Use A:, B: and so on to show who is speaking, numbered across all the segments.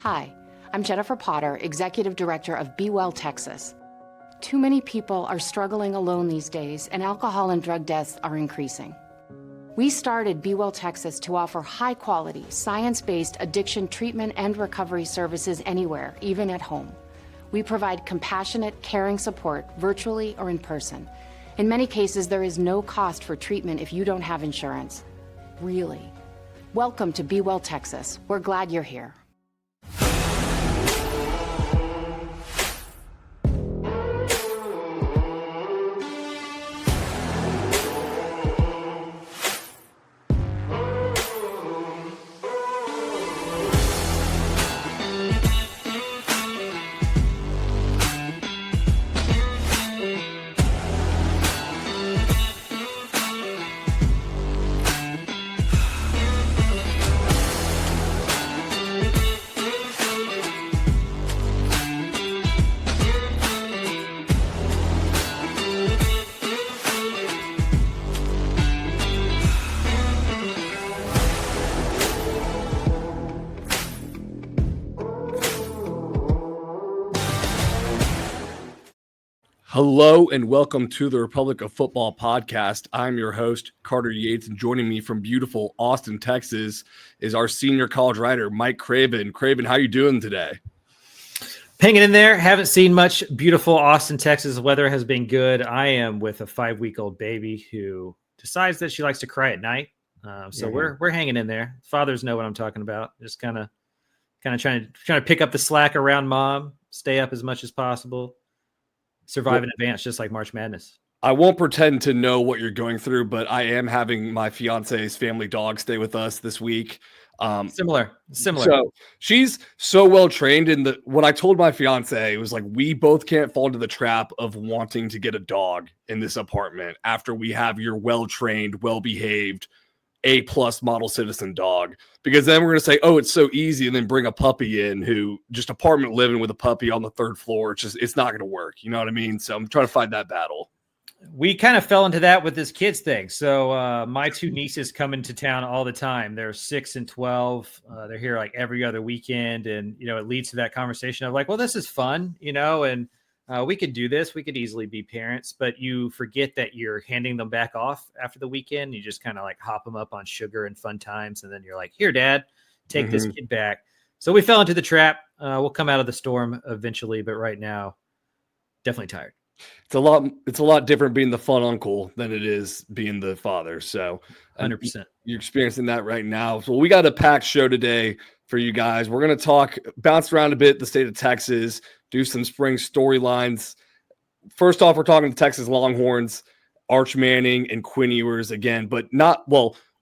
A: Hi, I'm Jennifer Potter, Executive Director of Be Well Texas. Too many people are struggling alone these days, and alcohol and drug deaths are increasing. We started Be Well Texas to offer high-quality, science-based addiction treatment and recovery services anywhere, even at home. We provide compassionate, caring support virtually or in person. In many cases, there is no cost for treatment if you don't have insurance. Really. Welcome to Be Well Texas. We're glad you're here.
B: Hello and welcome to the Republic of Football podcast. I'm your host, Carter Yates, and joining me from beautiful Austin, Texas, is our senior college writer, Mike Craven. Craven, how you doing today?
C: Hanging in there. Haven't seen much. Beautiful Austin, Texas. The weather has been good. I am with a 5-week-old baby who decides that she likes to cry at night. We're hanging in there. Fathers know what I'm talking about. Just kind of trying to pick up the slack around mom, stay up as much as possible. Survive in advance, just like March Madness.
B: I won't pretend to know what you're going through, but I am having my fiance's family dog stay with us this week.
C: Similar.
B: So she's so well trained in what I told my fiance, it was like, we both can't fall into the trap of wanting to get a dog in this apartment after we have your well-trained, well-behaved, A+ model citizen dog, because then we're going to say, oh, it's so easy, and then bring a puppy in who just apartment living with a puppy on the third floor. It's not going to work. You know what I mean? So I'm trying to fight that battle.
C: We kind of fell into that with this kids thing. So my two nieces come into town all the time. They're 6 and 12. They're here like every other weekend. And, it leads to that conversation of like, well, this is fun, and we could do this. We could easily be parents, but you forget that you're handing them back off after the weekend. You just kind of like hop them up on sugar and fun times. And then you're like, here, Dad, take this kid back. So we fell into the trap. We'll come out of the storm eventually, but right now, definitely tired.
B: It's a lot different being the fun uncle than it is being the father. So
C: 100%.
B: You're experiencing that right now. So we got a packed show today for you guys. We're going to bounce around a bit, the state of Texas, do some spring storylines. First off, we're talking the Texas Longhorns, Arch Manning and Quinn Ewers again,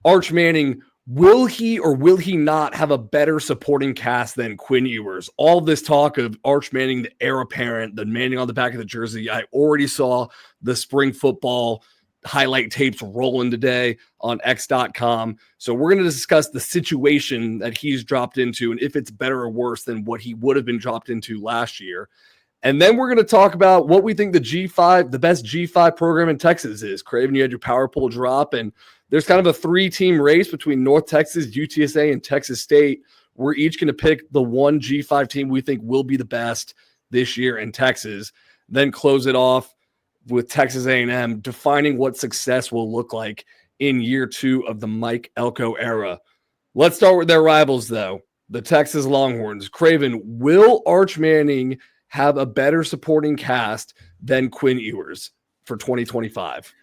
B: Arch Manning, will he or will he not have a better supporting cast than Quinn Ewers? All this talk of Arch Manning, the heir apparent, the Manning on the back of the jersey. I already saw the spring football highlight tapes rolling today on x.com. So we're going to discuss the situation that he's dropped into and if it's better or worse than what he would have been dropped into last year. And then we're going to talk about what we think the best G5 program in Texas is. Craven, you had your power poll drop, and there's kind of a 3-team race between North Texas, UTSA, and Texas State. We're each going to pick the one G5 team we think will be the best this year in Texas. Then close it off with Texas A&M, defining what success will look like in year 2 of the Mike Elko era. Let's start with their rivals, though, the Texas Longhorns. Craven, will Arch Manning have a better supporting cast than Quinn Ewers for 2025?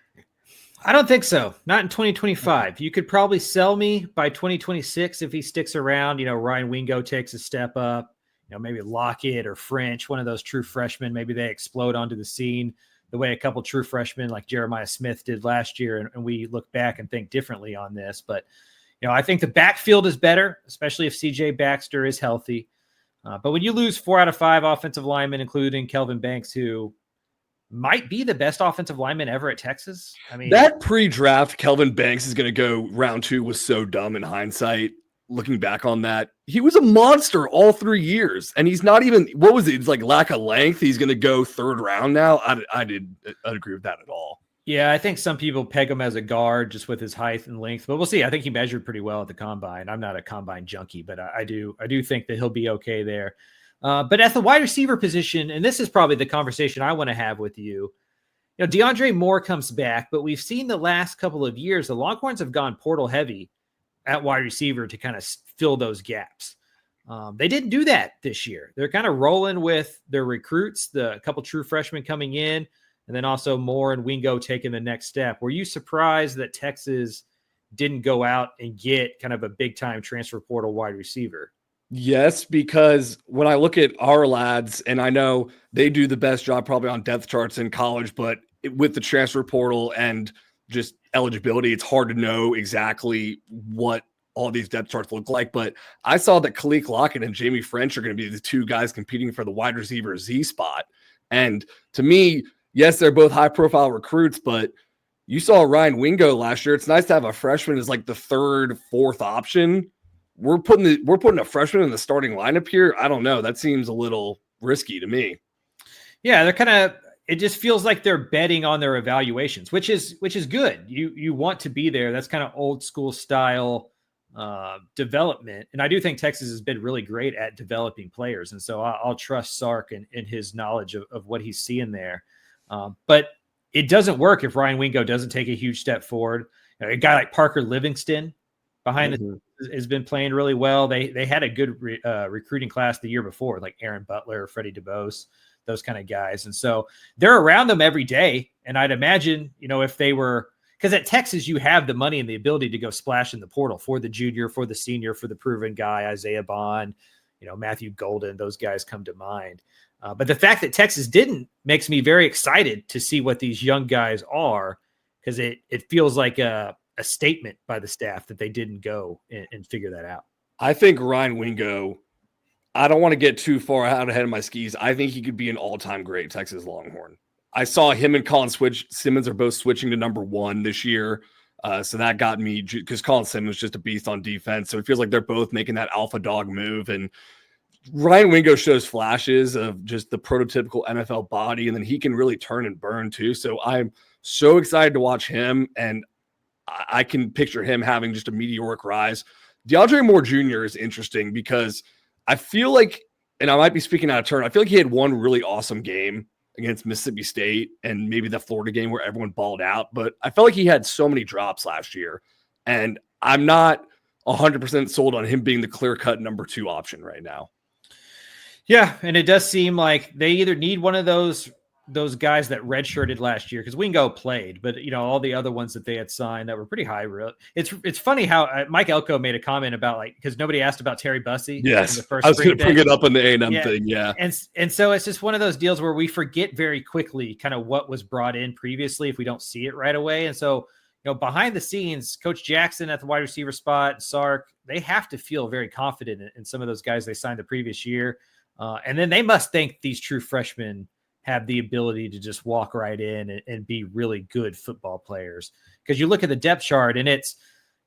C: I don't think so. Not in 2025. You could probably sell me by 2026 if he sticks around. Ryan Wingo takes a step up. Maybe Lockett or French, one of those true freshmen. Maybe they explode onto the scene the way a couple true freshmen like Jeremiah Smith did last year. And we look back and think differently on this. But, I think the backfield is better, especially if CJ Baxter is healthy. But when you lose 4 out of 5 offensive linemen, including Kelvin Banks, who might be the best offensive lineman ever at Texas. I mean,
B: that pre-draft Kelvin Banks is going to go round 2 was so dumb in hindsight. Looking back on that, he was a monster all 3 years, and he's not even, what was it? It's like lack of length. He's going to go 3rd round now. I'd agree with that at all.
C: Yeah, I think some people peg him as a guard just with his height and length, but we'll see. I think he measured pretty well at the combine. I'm not a combine junkie, but I do think that he'll be okay there. But at the wide receiver position, and this is probably the conversation I want to have with you. You know, DeAndre Moore comes back, but we've seen the last couple of years the Longhorns have gone portal heavy at wide receiver to kind of fill those gaps. They didn't do that this year. They're kind of rolling with their recruits, the couple true freshmen coming in, and then also Moore and Wingo taking the next step. Were you surprised that Texas didn't go out and get kind of a big-time transfer portal wide receiver?
B: Yes, because when I look at our lads, and I know they do the best job probably on depth charts in college, but with the transfer portal and just eligibility, it's hard to know exactly what all these depth charts look like. But I saw that Khalil Lockett and Jamie French are going to be the two guys competing for the wide receiver Z spot. And to me, yes, they're both high profile recruits, but you saw Ryan Wingo last year. It's nice to have a freshman as like the third, fourth option. We're putting a freshman in the starting lineup here. I don't know. That seems a little risky to me.
C: Yeah, they're kind of, it just feels like they're betting on their evaluations, which is good. You want to be there. That's kind of old school style development. And I do think Texas has been really great at developing players. And so I'll trust Sark in his knowledge of what he's seeing there. But it doesn't work if Ryan Wingo doesn't take a huge step forward. You know, a guy like Parker Livingston behind the has been playing really well. They had a good recruiting class the year before, like Aaron Butler, Freddie DeBose, those kind of guys. And so they're around them every day. And I'd imagine, you know, if they were, because at Texas, you have the money and the ability to go splash in the portal for the junior, for the senior, for the proven guy, Isaiah Bond, you know, Matthew Golden, those guys come to mind. But the fact that Texas didn't makes me very excited to see what these young guys are, because it feels like a statement by the staff that they didn't go and figure that out.
B: I think Ryan Wingo, I don't want to get too far out ahead of my skis. I think he could be an all-time great Texas Longhorn. I saw him and Colin Simmons are both switching to number 1 this year. So that got me, because Colin Simmons is just a beast on defense. So it feels like they're both making that alpha dog move. And Ryan Wingo shows flashes of just the prototypical NFL body, and then he can really turn and burn too. So I'm so excited to watch him, and I can picture him having just a meteoric rise. DeAndre Moore Jr. is interesting because I feel like, and I might be speaking out of turn, I feel like he had one really awesome game against Mississippi State and maybe the Florida game where everyone balled out, but I felt like he had so many drops last year, and I'm not 100% sold on him being the clear-cut number 2 option right now.
C: Yeah, and it does seem like they either need one of those guys that redshirted last year, because Wingo played, but you know, all the other ones that they had signed that were pretty high. It's funny how Mike Elko made a comment about, like, because nobody asked about Terry Bussey.
B: Yes,
C: in the first
B: I was going to bring it up in the A&M
C: yeah.
B: thing. Yeah,
C: and so it's just one of those deals where we forget very quickly kind of what was brought in previously if we don't see it right away. And so, you know, behind the scenes, Coach Jackson at the wide receiver spot, Sark, they have to feel very confident in some of those guys they signed the previous year. And then they must think these true freshmen have the ability to just walk right in and be really good football players. Because you look at the depth chart and it's,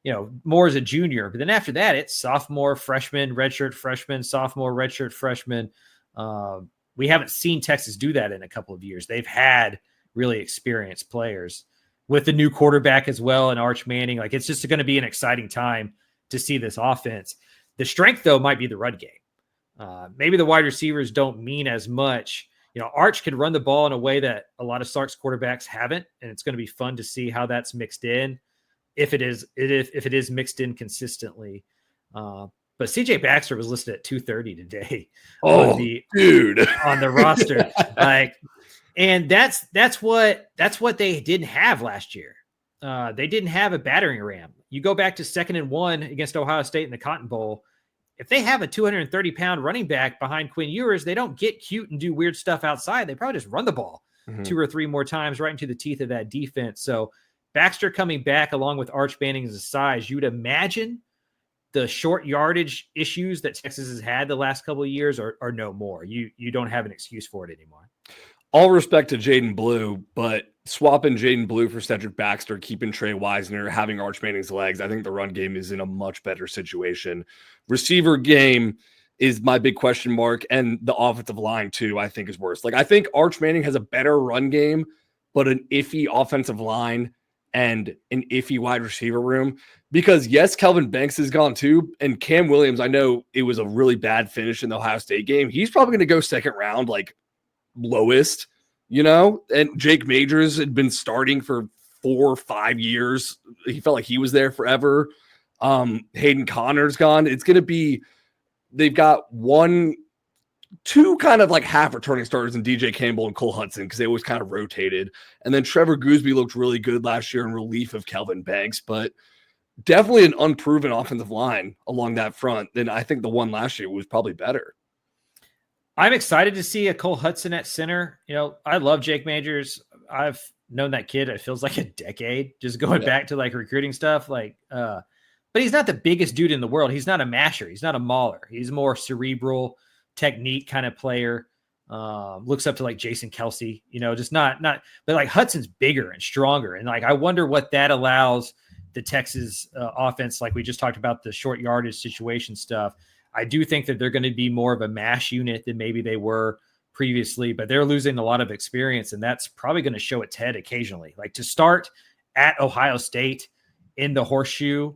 C: you know, Moore's a junior, but then after that, it's sophomore, freshman, redshirt freshman, sophomore, redshirt freshman. We haven't seen Texas do that in a couple of years. They've had really experienced players with the new quarterback as well, and Arch Manning. Like, it's just going to be an exciting time to see this offense. The strength, though, might be the run game. Maybe the wide receivers don't mean as much. You know, Arch can run the ball in a way that a lot of Sark's quarterbacks haven't, and it's going to be fun to see how that's mixed in, if it is mixed in consistently. But CJ Baxter was listed at 230 today.
B: Oh, dude,
C: on the roster, like, and that's what they didn't have last year. They didn't have a battering ram. You go back to 2nd and 1 against Ohio State in the Cotton Bowl. If they have a 230-pound running back behind Quinn Ewers, they don't get cute and do weird stuff outside. They probably just run the ball 2 or 3 more times right into the teeth of that defense. So Baxter coming back along with Arch Manning's size, you'd imagine the short yardage issues that Texas has had the last couple of years are no more. You don't have an excuse for it anymore.
B: All respect to Jaden Blue, but swapping Jaden Blue for Cedric Baxter, keeping Trey Wisner, having Arch Manning's legs, I think the run game is in a much better situation. Receiver game is my big question mark, and the offensive line too, I think, is worse. Like, I think Arch Manning has a better run game, but an iffy offensive line and an iffy wide receiver room. Because yes, Kelvin Banks is gone too. And Cam Williams, I know it was a really bad finish in the Ohio State game. He's probably going to go second round, like lowest, and Jake Majors had been starting for 4 or 5 years. He felt like he was there forever. Hayden Connor's gone. It's going to be, they've got 2 kind of like half returning starters in DJ Campbell and Cole Hudson because they always kind of rotated. And then Trevor Gooseby looked really good last year in relief of Kelvin Banks, but definitely an unproven offensive line along that front. Then I think the one last year was probably better.
C: I'm excited to see a Cole Hudson at center. I love Jake Majors. I've known that kid. It feels like a decade just going back to like recruiting stuff. But he's not the biggest dude in the world. He's not a masher. He's not a mauler. He's more cerebral technique kind of player. Looks up to like Jason Kelsey, just not, but like Hudson's bigger and stronger. And like, I wonder what that allows the Texas offense. Like we just talked about the short yardage situation stuff. I do think that they're going to be more of a mash unit than maybe they were previously, but they're losing a lot of experience, and that's probably going to show its head occasionally. Like to start at Ohio State in the horseshoe,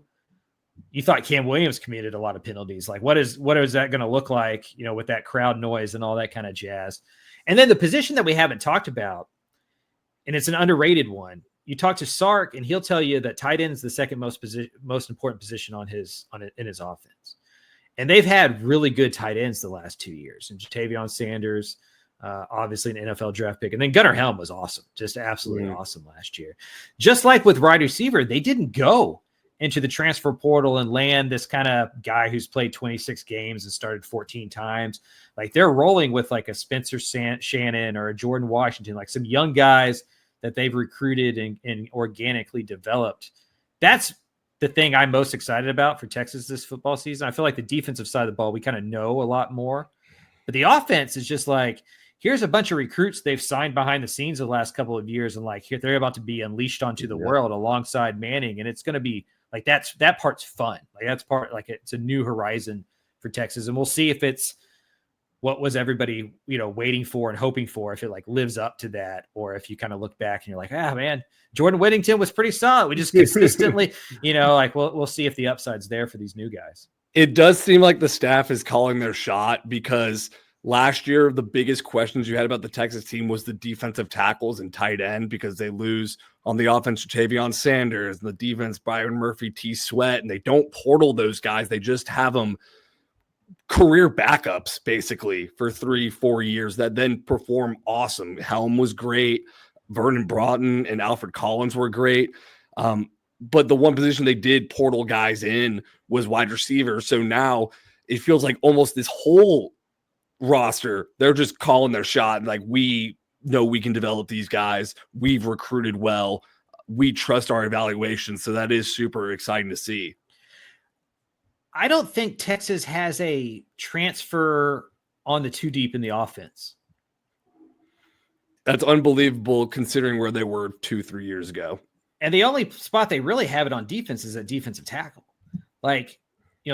C: you thought Cam Williams committed a lot of penalties. Like what is that going to look like, with that crowd noise and all that kind of jazz. And then the position that we haven't talked about, and it's an underrated one. You talk to Sark and he'll tell you that tight end is the second most important position in his offense. And they've had really good tight ends the last 2 years. And Jatavion Sanders, obviously an NFL draft pick. And then Gunnar Helm was awesome, just absolutely awesome last year. Just like with wide receiver, they didn't go into the transfer portal and land this kind of guy who's played 26 games and started 14 times. Like they're rolling with like a Spencer Shannon or a Jordan Washington, like some young guys that they've recruited and organically developed. That's the thing I'm most excited about for Texas this football season. I feel like the defensive side of the ball, we kind of know a lot more, but the offense is just like, here's a bunch of recruits they've signed behind the scenes the last couple of years. And like, they're about to be unleashed onto the world alongside Manning. And it's going to be like, that part's fun. Like that's part, like it's a new horizon for Texas. And we'll see if it's what was everybody, waiting for and hoping for, if it like lives up to that, or if you kind of look back and you're like, man, Jordan Whittington was pretty solid. We just consistently, like we'll see if the upside's there for these new guys.
B: It does seem like the staff is calling their shot, because last year, the biggest questions you had about the Texas team was the defensive tackles and tight end, because they lose on the offense Jatavion Sanders, and the defense Byron Murphy, T. Sweat, and they don't portal those guys. They just have them career backups basically for 3-4 years that then perform awesome. Helm was great. Vernon Broughton and Alfred Collins were great. But the one position they did portal guys in was wide receiver. So now it feels like almost this whole roster, they're just calling their shot. Like, we know we can develop these guys. We've recruited well. We trust our evaluations. So that is super exciting to see.
C: I don't think Texas has a transfer on the too deep in the offense.
B: That's unbelievable considering where they were 2-3 years ago.
C: And the only spot they really have it on defense is at defensive tackle. Like,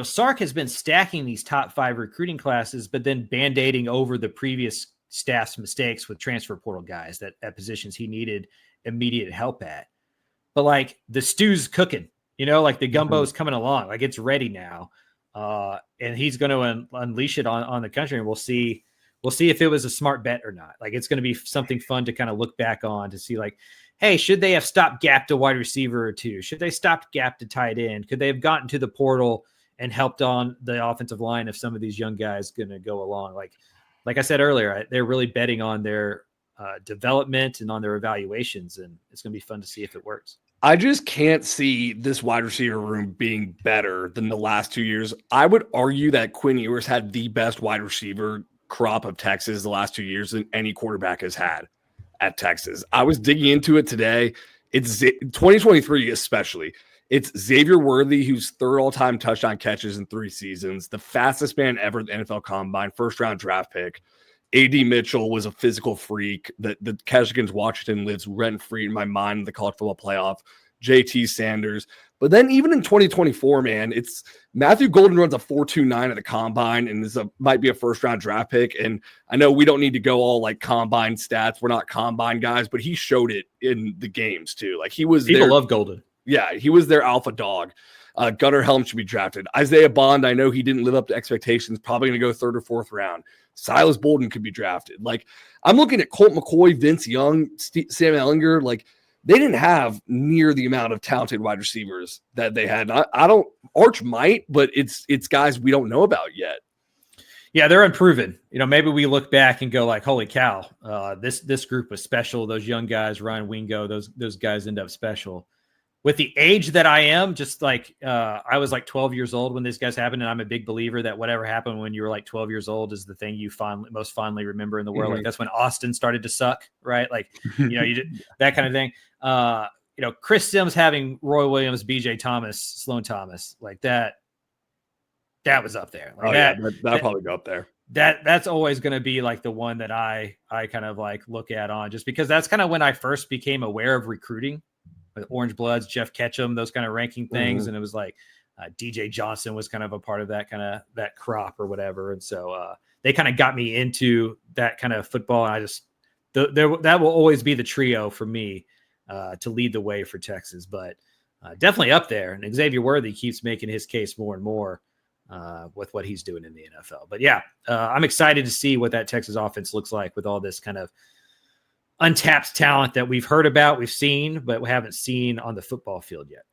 C: Sark has been stacking these top 5 recruiting classes, but then band-aiding over the previous staff's mistakes with transfer portal guys that at positions he needed immediate help at. But like the stew's cooking. Like the gumbo's coming along, like it's ready now. And he's going to unleash it on the country. And we'll see if it was a smart bet or not. Like, it's going to be something fun to kind of look back on to see like, hey, should they have stopped gap to wide receiver or two? Should they stop gap to tight end? Could they have gotten to the portal and helped on the offensive line if some of these young guys going to go along? Like I said earlier, they're really betting on their development and on their evaluations. And it's going to be fun to see if it works.
B: I just can't see this wide receiver room being better than the last 2 years. I would argue that Quinn Ewers had the best wide receiver crop of Texas the last 2 years than any quarterback has had at Texas. I was digging into it today. It's 2023 especially. It's Xavier Worthy, who's third all-time touchdown catches in 3 seasons, the fastest man ever at the NFL Combine, first-round draft pick. A.D. Mitchell was a physical freak. The catch against Washington lives rent-free in my mind in the college football playoff. JT Sanders. But then even in 2024, man, it's Matthew Golden runs a 4.29 at the combine and might be a first-round draft pick. And I know we don't need to go all like combine stats. We're not combine guys, but he showed it in the games too. Like he was
C: People love Golden.
B: Yeah, he was their alpha dog. Gunnar Helm should be drafted. Isaiah Bond, I know he didn't live up to expectations, probably going to go 3rd or 4th round. Silas Bolden could be drafted. Like, I'm looking at Colt McCoy, Vince Young, Sam Ehlinger. Like, they didn't have near the amount of talented wide receivers that they had. I don't, Arch might, but it's guys we don't know about yet.
C: Yeah, they're unproven. You know, maybe we look back and go like, holy cow, this group was special. Those young guys, Ryan Wingo, those guys end up special. With the age that I am, just like I was like 12 years old when this guys happened, and I'm a big believer that whatever happened when you were like 12 years old is the thing you most fondly remember in the world. Like that's when Austin started to suck, right? Like you know, you did that kind of thing. You know, Chris Sims having Roy Williams, BJ Thomas, Sloan Thomas, like that was up there. Like
B: that'll probably go up there.
C: That's always going to be like the one that I kind of like look at on, just because that's kind of when I first became aware of recruiting. With Orange Bloods, Jeff Ketchum, those kind of ranking things. And it was like DJ Johnson was kind of a part of that crop or whatever. And so they kind of got me into that kind of football. And I just, that will always be the trio for me to lead the way for Texas, but definitely up there. And Xavier Worthy keeps making his case more and more with what he's doing in the NFL. But yeah, I'm excited to see what that Texas offense looks like with all this kind of untapped talent that we've heard about, we've seen, but we haven't seen on the football field yet.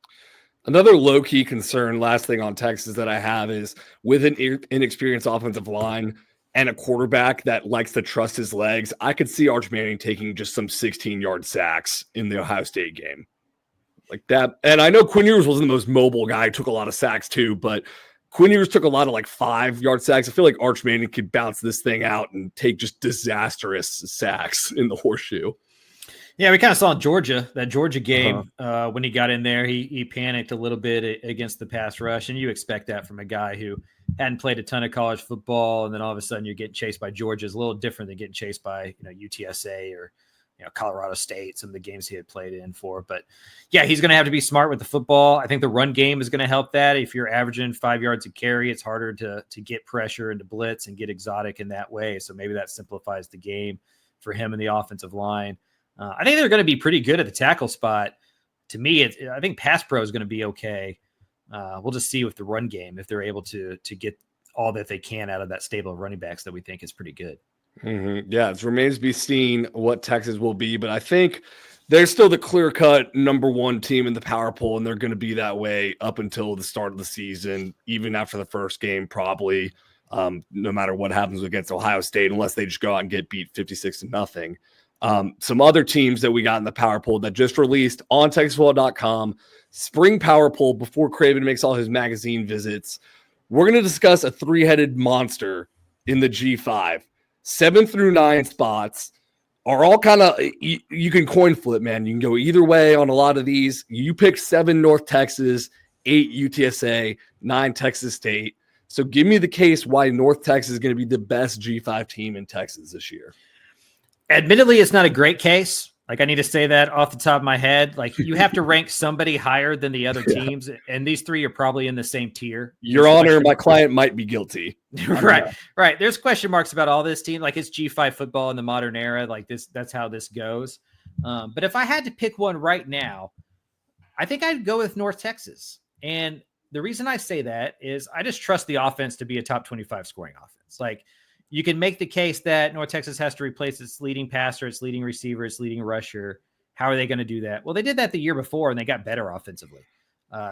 B: Another low-key concern, last thing on Texas that I have is with an inexperienced offensive line and a quarterback that likes to trust his legs, I could see Arch Manning taking just some 16-yard sacks in the Ohio State game. Like that. And I know Quinn Ewers wasn't the most mobile guy, took a lot of sacks too, but Quinn Ewers took a lot of like 5-yard sacks. I feel like Arch Manning could bounce this thing out and take just disastrous sacks in the horseshoe.
C: Yeah, we kind of saw in that Georgia game when he got in there, he panicked a little bit against the pass rush, and you expect that from a guy who hadn't played a ton of college football, and then all of a sudden you're getting chased by Georgia. Is a little different than getting chased by UTSA or Colorado State, some of the games he had played in for. But yeah, he's going to have to be smart with the football. I think the run game is going to help that. If you're averaging 5 yards a carry, it's harder to get pressure and to blitz and get exotic in that way. So maybe that simplifies the game for him in the offensive line. I think they're going to be pretty good at the tackle spot. To me, I think pass pro is going to be okay. We'll just see with the run game if they're able to get all that they can out of that stable of running backs that we think is pretty good.
B: Mm-hmm. Yeah, it remains to be seen what Texas will be, but I think they're still the clear-cut number one team in the power poll, and they're going to be that way up until the start of the season, even after the first game, probably, no matter what happens against Ohio State, unless they just go out and get beat 56-0. Some other teams that we got in the power poll that just released on TexasFootball.com, spring power poll before Craven makes all his magazine visits. We're going to discuss a three-headed monster in the G5. 7 through 9 spots are all kind of, you can coin flip, man. You can go either way on a lot of these. You pick 7 North Texas, 8 UTSA, 9 Texas State. So give me the case why North Texas is going to be the best G5 team in Texas this year.
C: Admittedly, it's not a great case. Like, I need to say that off the top of my head. Like, you have to rank somebody higher than the other teams, and these three are probably in the same tier.
B: Your Honor, my client might be guilty.
C: Right. There's question marks about all this team. Like, it's G5 football in the modern era. Like, that's how this goes. But if I had to pick one right now, I think I'd go with North Texas. And the reason I say that is I just trust the offense to be a top 25 scoring offense. Like, you can make the case that North Texas has to replace its leading passer, its leading receiver, its leading rusher. How are they going to do that? Well, they did that the year before, and they got better offensively.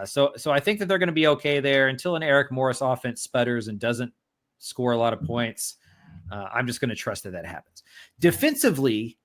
C: So I think that they're going to be okay there until an Eric Morris offense sputters and doesn't score a lot of points. I'm just going to trust that happens. Defensively,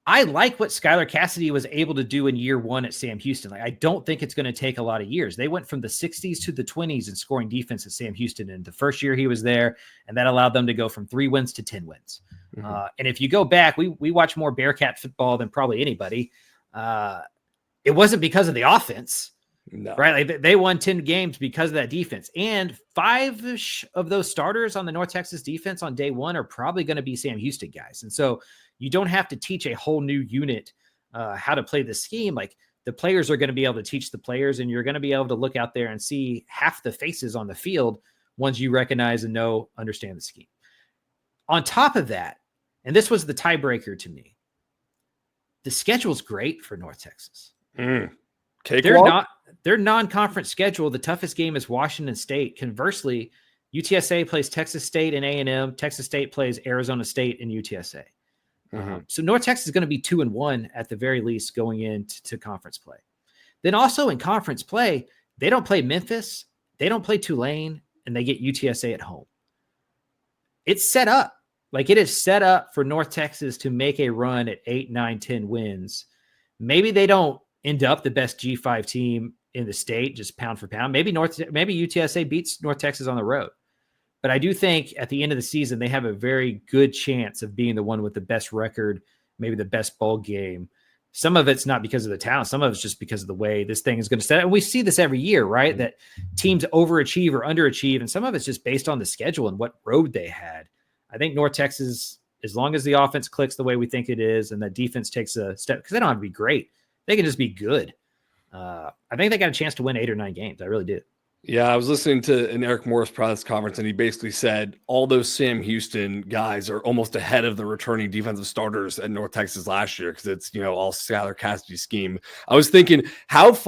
C: I like what Skylar Cassidy was able to do in year one at Sam Houston. Like, I don't think it's going to take a lot of years. They went from the 60s to the 20s in scoring defense at Sam Houston. And the first year he was there, and that allowed them to go from 3 wins to 10 wins. Mm-hmm. And if you go back, we watch more Bearcat football than probably anybody. It wasn't because of the offense, right? Like, they won 10 games because of that defense. And 5-ish of those starters on the North Texas defense on day one are probably going to be Sam Houston guys. And so you don't have to teach a whole new unit how to play the scheme. Like, the players are going to be able to teach the players, and you're going to be able to look out there and see half the faces on the field, ones you recognize and know, understand the scheme. On top of that, and this was the tiebreaker to me, the schedule's great for North Texas. Their non-conference schedule, the toughest game is Washington State. Conversely, UTSA plays Texas State and A&M. Texas State plays Arizona State and UTSA. So North Texas is going to be 2-1 at the very least going into conference play. Then also in conference play, they don't play Memphis, they don't play Tulane, and they get UTSA at home. It's set up. Like, it is set up for North Texas to make a run at 8, 9, 10 wins. Maybe they don't end up the best G5 team in the state, just pound for pound. Maybe UTSA beats North Texas on the road. But I do think at the end of the season, they have a very good chance of being the one with the best record, maybe the best bowl game. Some of it's not because of the talent. Some of it's just because of the way this thing is going to set. And we see this every year, right? That teams overachieve or underachieve. And some of it's just based on the schedule and what road they had. I think North Texas, as long as the offense clicks the way we think it is and the defense takes a step, because they don't have to be great. They can just be good. I think they got a chance to win 8 or 9 games. I really do.
B: Yeah, I was listening to an Eric Morris press conference, and he basically said all those Sam Houston guys are almost ahead of the returning defensive starters at North Texas last year because it's, all Skylar Cassidy's scheme. I was thinking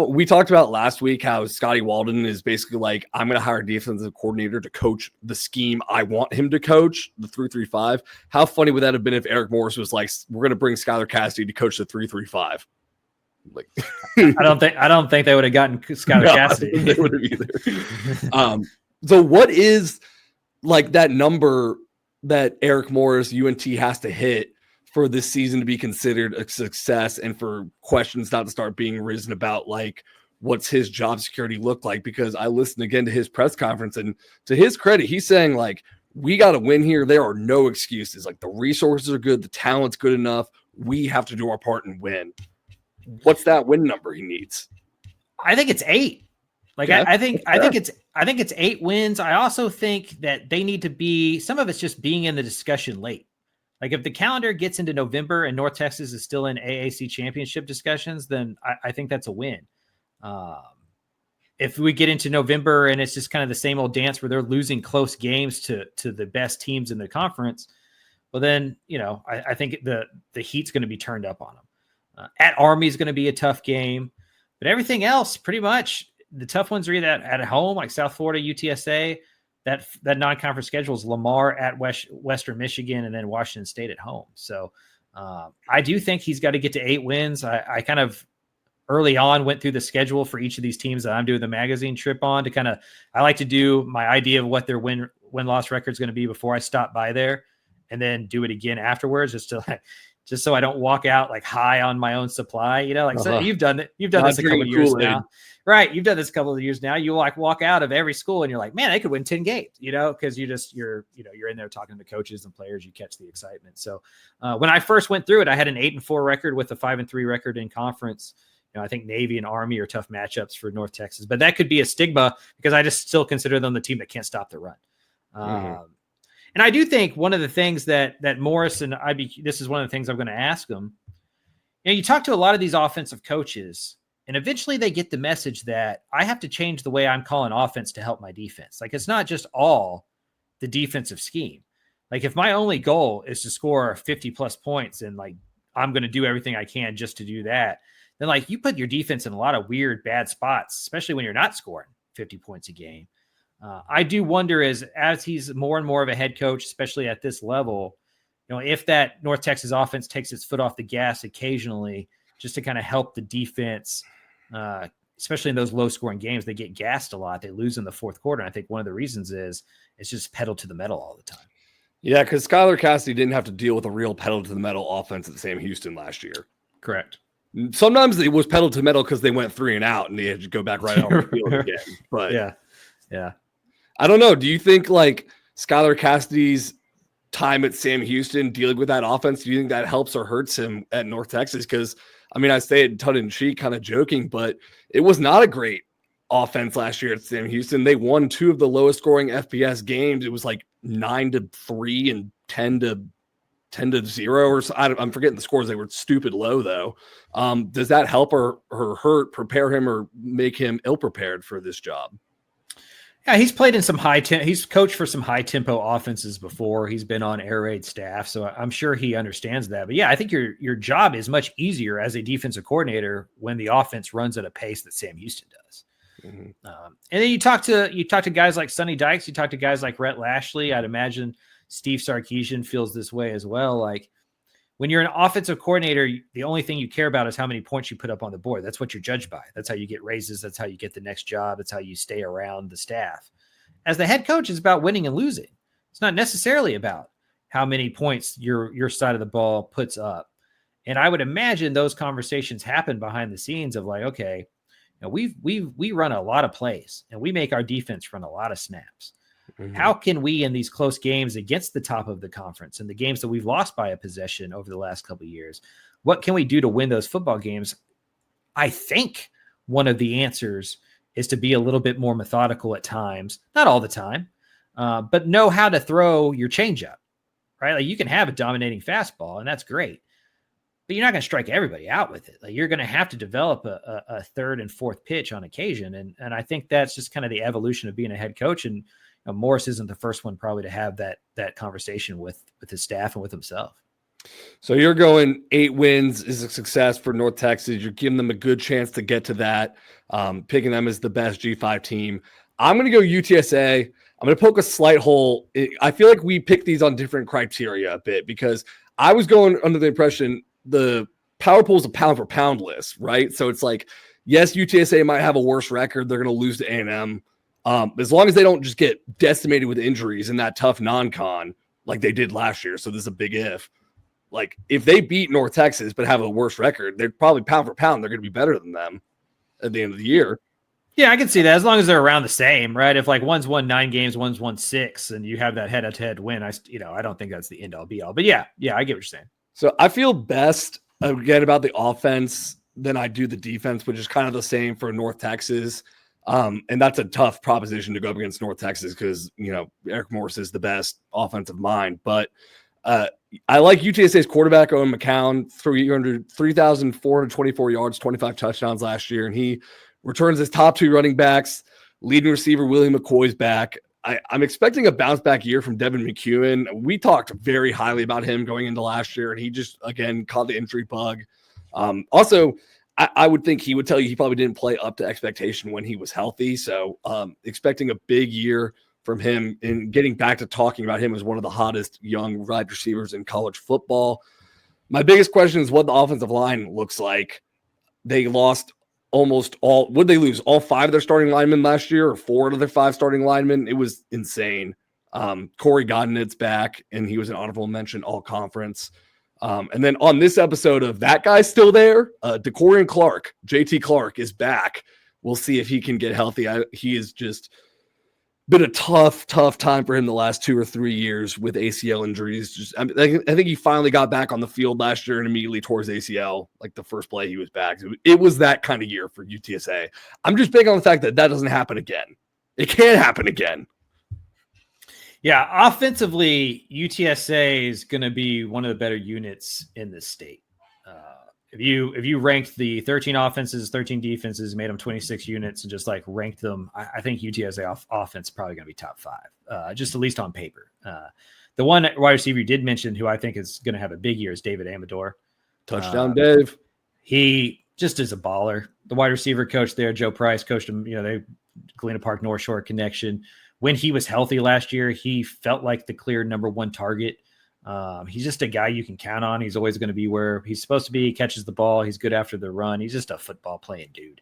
B: we talked about last week how Scotty Walden is basically like, I'm going to hire a defensive coordinator to coach the scheme I want him to coach, the 3-3-5. How funny would that have been if Eric Morris was like, we're going to bring Skylar Cassidy to coach the 3-3-5? Like,
C: I don't think they would have gotten Skylar Cassidy.
B: They would have either. So what is like that number that Eric Morris UNT has to hit for this season to be considered a success and for questions not to start being risen about like what's his job security look like? Because I listened again to his press conference, and to his credit, he's saying like, we got to win here. There are no excuses. Like, the resources are good. The talent's good enough. We have to do our part and win. What's that win number he needs?
C: I think it's 8. Like, yeah, I think it's 8 wins. I also think that they need to be, some of it's just being in the discussion late. Like, if the calendar gets into November and North Texas is still in AAC championship discussions, then I think that's a win. If we get into November and it's just kind of the same old dance where they're losing close games to the best teams in the conference, well then, I think the heat's going to be turned up on them. At Army is going to be a tough game, but everything else, pretty much the tough ones are either at home, like South Florida, UTSA. That non-conference schedule is Lamar at Western Michigan, and then Washington State at home. So I do think he's got to get to 8 wins. I kind of early on went through the schedule for each of these teams that I'm doing the magazine trip on to I like to do my idea of what their win-loss record is going to be before I stop by there, and then do it again afterwards, just so I don't walk out like high on my own supply, So you've done it. You've done this a couple of years now, right? You've done this a couple of years now. You like walk out of every school and you're like, man, they could win 10 games, because you're in there talking to coaches and players. You catch the excitement. So when I first went through it, I had an 8-4 record with a 5-3 record in conference. I think Navy and Army are tough matchups for North Texas, but that could be a stigma because I just still consider them the team that can't stop the run. And I do think one of the things that Morris and this is one of the things I'm going to ask him. You talk to a lot of these offensive coaches, and eventually they get the message that I have to change the way I'm calling offense to help my defense. Like, it's not just all the defensive scheme. Like, if my only goal is to score 50 plus points and like I'm going to do everything I can just to do that, then like you put your defense in a lot of weird, bad spots, especially when you're not scoring 50 points a game. I do wonder as he's more and more of a head coach, especially at this level, if that North Texas offense takes its foot off the gas occasionally, just to kind of help the defense, especially in those low scoring games, they get gassed a lot. They lose in the fourth quarter. And I think one of the reasons is it's just pedal to the metal all the time.
B: Yeah, because Skylar Cassidy didn't have to deal with a real pedal to the metal offense at Sam Houston last year.
C: Correct.
B: Sometimes it was pedal to metal because they went 3 and out and they had to go back right on the field again. But
C: yeah. I
B: don't know. Do you think like Skylar Cassidy's time at Sam Houston dealing with that offense, do you think that helps or hurts him at North Texas? Because I say it tongue in cheek, kind of joking, but it was not a great offense last year at Sam Houston. They won 2 of the lowest scoring FBS games. It was like 9-3 and 10-10 10-0 or so. I'm forgetting the scores. They were stupid low though. Does that help or hurt, prepare him or make him ill prepared for this job?
C: Yeah, he's played in some he's coached for some high tempo offenses before. He's been on air raid staff, so I'm sure he understands that. But yeah, I think your job is much easier as a defensive coordinator when the offense runs at a pace that Sam Houston does. Mm-hmm. And then you talk to guys like Sonny Dykes, you talk to guys like Rhett Lashley. I'd imagine Steve Sarkisian feels this way as well. Like when you're an offensive coordinator, the only thing you care about is how many points you put up on the board. That's what you're judged by. That's how you get raises. That's how you get the next job. That's how you stay around the staff. As the head coach, it's about winning and losing. It's not necessarily about how many points your side of the ball puts up. And I would imagine those conversations happen behind the scenes of like, okay, you know, we run a lot of plays and we make our defense run a lot of snaps. Mm-hmm. How can we, in these close games against the top of the conference and the games that we've lost by a possession over the last couple of years, what can we do to win those football games? I think one of the answers is to be a little bit more methodical at times, not all the time, but know how to throw your changeup, right? Like you can have a dominating fastball and that's great, but you're not going to strike everybody out with it. Like you're going to have to develop a third and fourth pitch on occasion. And I think that's just kind of the evolution of being a head coach. And Morris isn't the first one probably to have that conversation with his staff and with himself.
B: So you're going 8 wins is a success for North Texas. You're giving them a good chance to get to that, picking them as the best G5 team. I'm going to go UTSA. I'm going to poke a slight hole. I feel like we pick these on different criteria a bit because I was going under the impression the power pool is a pound for pound list, right? So it's like, yes, UTSA might have a worse record. They're going to lose to A&M. As long as they don't just get decimated with injuries in that tough non-con like they did last year. So this is a big if. Like if they beat North Texas but have a worse record, they're probably pound for pound. They're going to be better than them at the end of the year.
C: Yeah, I can see that as long as they're around the same, right? If like one's won 9 games, one's won 6, and you have that head-to-head win, I don't think that's the end-all be-all. But yeah, I get what you're saying.
B: So I feel best again about the offense than I do the defense, which is kind of the same for North Texas. And that's a tough proposition to go up against North Texas because, Eric Morris is the best offensive mind. But I like UTSA's quarterback, Owen McCown, 3,424 yards, 25 touchdowns last year. And he returns his top 2 running backs. Leading receiver, Willie McCoy's back. I'm expecting a bounce back year from Devin McEwen. We talked very highly about him going into last year, and he just, again, caught the injury bug. Also, I would think he would tell you he probably didn't play up to expectation when he was healthy. So expecting a big year from him and getting back to talking about him as one of the hottest young wide receivers in college football. My biggest question is what the offensive line looks like. They lost almost all. Would they lose all 5 of their starting linemen last year or 4 of their 5 starting linemen? It was insane. Corey Godinit's back, and he was an honorable mention all conference. And then on this episode of That Guy's Still There, DeCorian Clark, JT Clark is back. We'll see if he can get healthy. He has just been a tough time for him the last 2 or 3 years with ACL injuries. I think he finally got back on the field last year and immediately tore his ACL, like the first play he was back. It was that kind of year for UTSA. I'm just big on the fact that doesn't happen again. It can't happen again.
C: Yeah, offensively, UTSA is going to be one of the better units in the state. If you ranked the 13 offenses, 13 defenses, made them 26 units, and just like ranked them, I think UTSA offense is probably going to be top 5, just at least on paper. The one wide receiver you did mention, who I think is going to have a big year, is David Amador.
B: Touchdown, Dave.
C: He just is a baller. The wide receiver coach there, Joe Price, coached him. They Galena Park North Shore connection. When he was healthy last year, he felt like the clear number 1 target. He's just a guy you can count on. He's always going to be where he's supposed to be. He catches the ball. He's good after the run. He's just a football playing dude.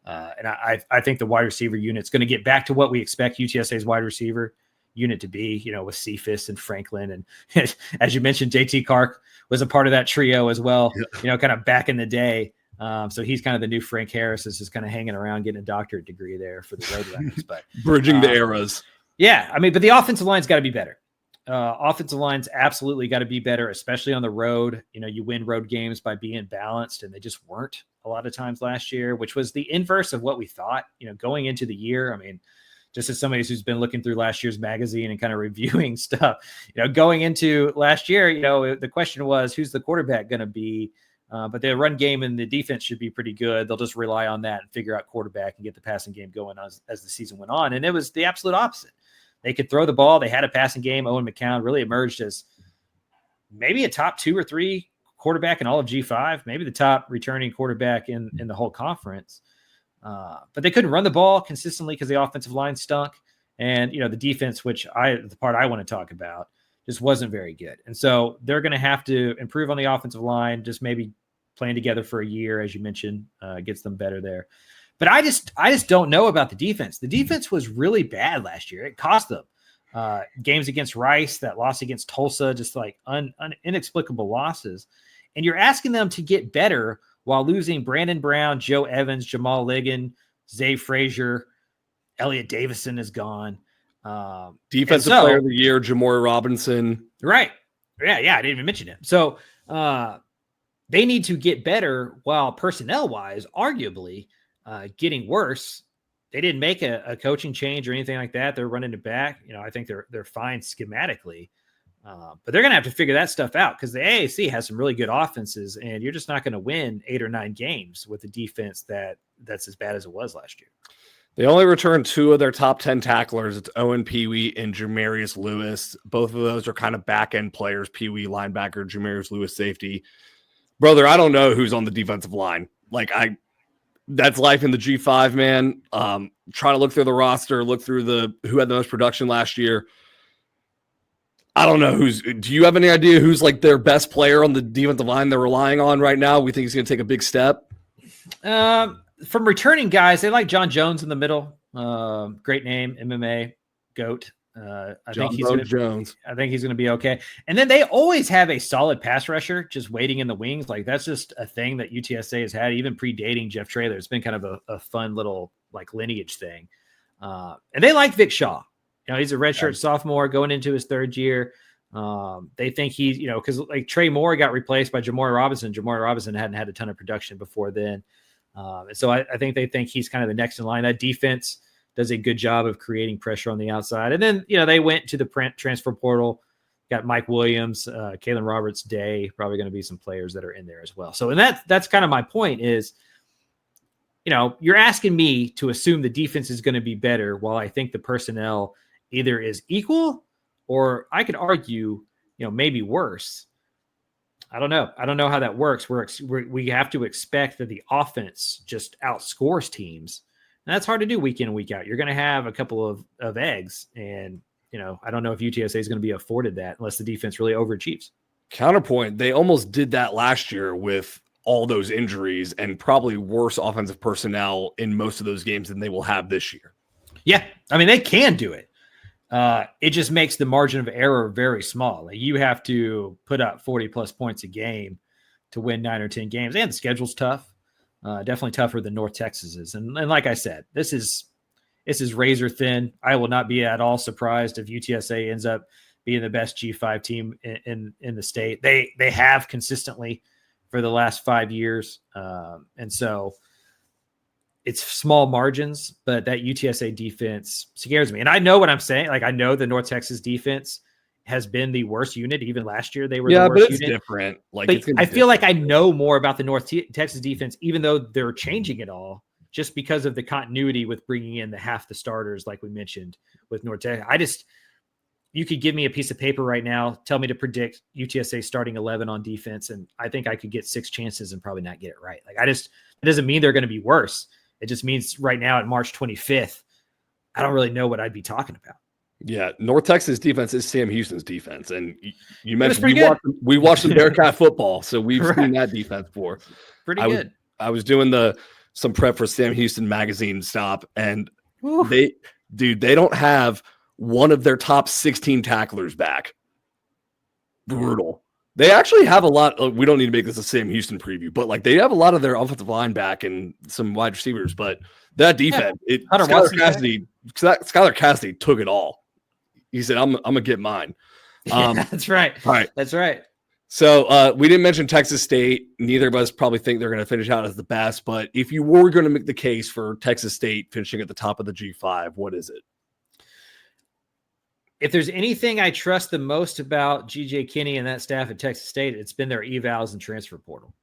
C: And I think the wide receiver unit's going to get back to what we expect UTSA's wide receiver unit to be, with Cephas and Franklin. And as you mentioned, JT Clark was a part of that trio as well, kind of back in the day. So he's kind of the new Frank Harris, is just kind of hanging around getting a doctorate degree there for the Roadrunners. But
B: bridging the eras.
C: Yeah, but the offensive line's got to be better. Offensive line's absolutely got to be better, especially on the road. You win road games by being balanced, and they just weren't a lot of times last year, which was the inverse of what we thought, going into the year. just as somebody who's been looking through last year's magazine and kind of reviewing stuff, going into last year, the question was, who's the quarterback going to be? But the run game and the defense should be pretty good. They'll just rely on that and figure out quarterback and get the passing game going as the season went on. And it was the absolute opposite. They could throw the ball. They had a passing game. Owen McCown really emerged as maybe a top 2 or 3 quarterback in all of G5, maybe the top returning quarterback in the whole conference. But they couldn't run the ball consistently because the offensive line stunk. And, the defense, the part I want to talk about, just wasn't very good. And so they're going to have to improve on the offensive line, just maybe playing together for a year, as you mentioned, gets them better there. But I just don't know about the defense. The defense was really bad last year. It cost them games against Rice, that loss against Tulsa, just like inexplicable losses. And you're asking them to get better while losing Brandon Brown, Joe Evans, Jamal Ligon, Zay Frazier, Elliott Davison is gone.
B: Defensive player of the year, Jamori Robinson.
C: Right. Yeah. I didn't even mention him. So they need to get better while personnel-wise, arguably, getting worse. They didn't make a coaching change or anything like that. They're running it back. I think they're fine schematically. But they're going to have to figure that stuff out because the AAC has some really good offenses, and you're just not going to win 8 or 9 games with a defense that's as bad as it was last year.
B: They only returned 2 of their top 10 tacklers. It's Owen Pee-wee and Jamarius Lewis. Both of those are kind of back-end players. Pee-wee linebacker, Jamarius Lewis safety. Brother, I don't know who's on the defensive line. That's life in the G5, man. Trying to look through the roster, look through who had the most production last year. I don't know do you have any idea who's their best player on the defensive line they're relying on right now? We think he's going to take a big step.
C: From returning guys, they like John Jones in the middle. Great name, MMA GOAT. I think he's going to be okay. And then they always have a solid pass rusher just waiting in the wings. That's just a thing that UTSA has had, even predating Jeff Traylor. It's been kind of a fun little lineage thing. And they like Vic Shaw. He's a redshirt sophomore going into his 3rd year. They think he's, because Trey Moore got replaced by Jamori Robinson. Jamori Robinson hadn't had a ton of production before then. And so I think they think he's kind of the next in line. That defense does a good job of creating pressure on the outside. And then, they went to the transfer portal, got Mike Williams, Kalen Roberts Day, probably going to be some players that are in there as well. So, and that's kind of my point is, you're asking me to assume the defense is going to be better while I think the personnel either is equal or I could argue, maybe worse. I don't know. I don't know how that works. We have to expect that the offense just outscores teams. And that's hard to do week in and week out. You're going to have a couple of eggs. And, I don't know if UTSA is going to be afforded that unless the defense really overachieves.
B: Counterpoint, they almost did that last year with all those injuries and probably worse offensive personnel in most of those games than they will have this year.
C: Yeah. I mean, they can do it. It just makes the margin of error very small. You have to put up 40+ points a game to win 9 or 10 games. And the schedule's tough. Definitely tougher than North Texas is. And like I said, this is razor thin. I will not be at all surprised if UTSA ends up being the best G5 team in the state. They have consistently for the last 5 years. And so it's small margins, but that UTSA defense scares me. And I know what I'm saying. I know the North Texas defense has been the worst unit. Even last year, they were the worst
B: but it's
C: unit.
B: Different.
C: I feel like I know more about the North Texas defense, even though they're changing it all, just because of the continuity with bringing in half the starters, like we mentioned with North Texas. You could give me a piece of paper right now, tell me to predict UTSA starting 11 on defense, and I think I could get 6 chances and probably not get it right. It doesn't mean they're going to be worse. It just means right now at March 25th, I don't really know what I'd be talking about.
B: Yeah, North Texas defense is Sam Houston's defense, and you mentioned we watched some Bearcat football, so we've seen that defense before.
C: Pretty good.
B: I was doing some prep for Sam Houston magazine stop, and they don't have one of their top 16 tacklers back. Brutal. They actually have a lot. We don't need to make this a Sam Houston preview, but they have a lot of their offensive line back and some wide receivers. But that defense, Skylar Cassidy took it all. He said, "I'm gonna get mine."
C: That's right.
B: All right,
C: that's right.
B: So we didn't mention Texas State. Neither of us probably think they're going to finish out as the best. But if you were going to make the case for Texas State finishing at the top of the G5, what is it?
C: if there's anything I trust the most about GJ Kinney and that staff at Texas State, it's been their evals and transfer portal.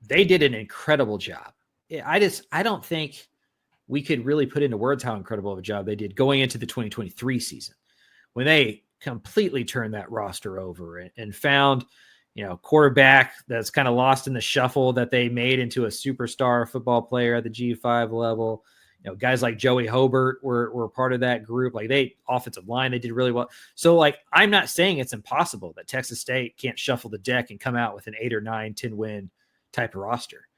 C: They did an incredible job. I don't think we could really put into words how incredible of a job they did going into the 2023 season when they completely turned that roster over and found, quarterback that's kind of lost in the shuffle that they made into a superstar football player at the G5 level. Guys like Joey Hobart were part of that group. Like offensive line, they did really well. So I'm not saying it's impossible that Texas State can't shuffle the deck and come out with an 8 or 9, 10 win type of roster.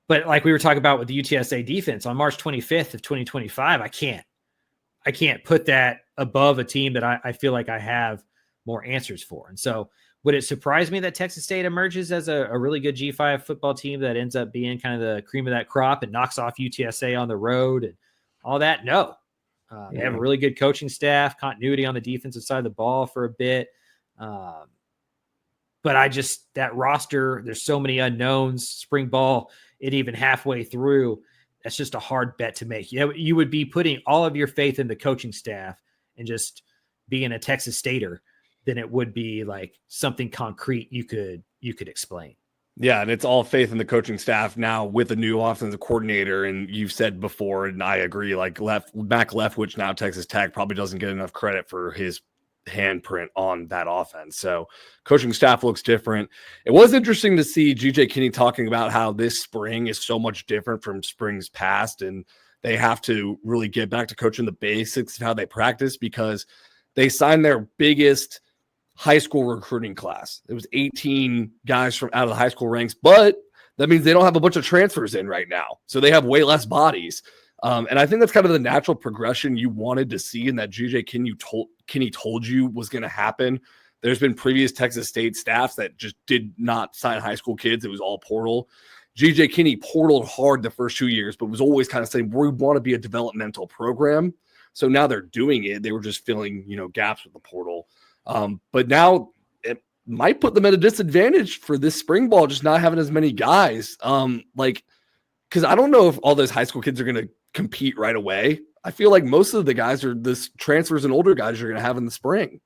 C: But like we were talking about with the UTSA defense on March 25th of 2025, I can't put that above a team that I feel like I have more answers for. And so would it surprise me that Texas State emerges as a really good G5 football team that ends up being kind of the cream of that crop and knocks off UTSA on the road and all that? No. They have a really good coaching staff, continuity on the defensive side of the ball for a bit. But that roster, there's so many unknowns, spring ball, it even halfway through, that's just a hard bet to make. You would be putting all of your faith in the coaching staff and just being a Texas Stater than it would be like something concrete you could explain.
B: Yeah, and it's all faith in the coaching staff now with a new offensive coordinator. And you've said before, and I agree, Mac Leftwich, now Texas Tech, probably doesn't get enough credit for his handprint on that offense. So coaching staff looks different. It was interesting to see GJ Kinney talking about how this spring is so much different from springs past, and they have to really get back to coaching the basics of how they practice because they signed their biggest high school recruiting class. It was 18 guys from out of the high school ranks, but that means they don't have a bunch of transfers in right now. So they have way less bodies. And I think that's kind of the natural progression you wanted to see and that GJ Kinney told you was going to happen. There's been previous Texas State staffs that just did not sign high school kids. It was all portal. GJ Kinney portaled hard the first 2 years, but was always kind of saying, we want to be a developmental program. So now they're doing it. They were just filling, gaps with the portal. But now it might put them at a disadvantage for this spring ball, just not having as many guys. Because I don't know if all those high school kids are going to compete right away. I feel like most of the guys are this transfers and older guys you're going to have in the spring.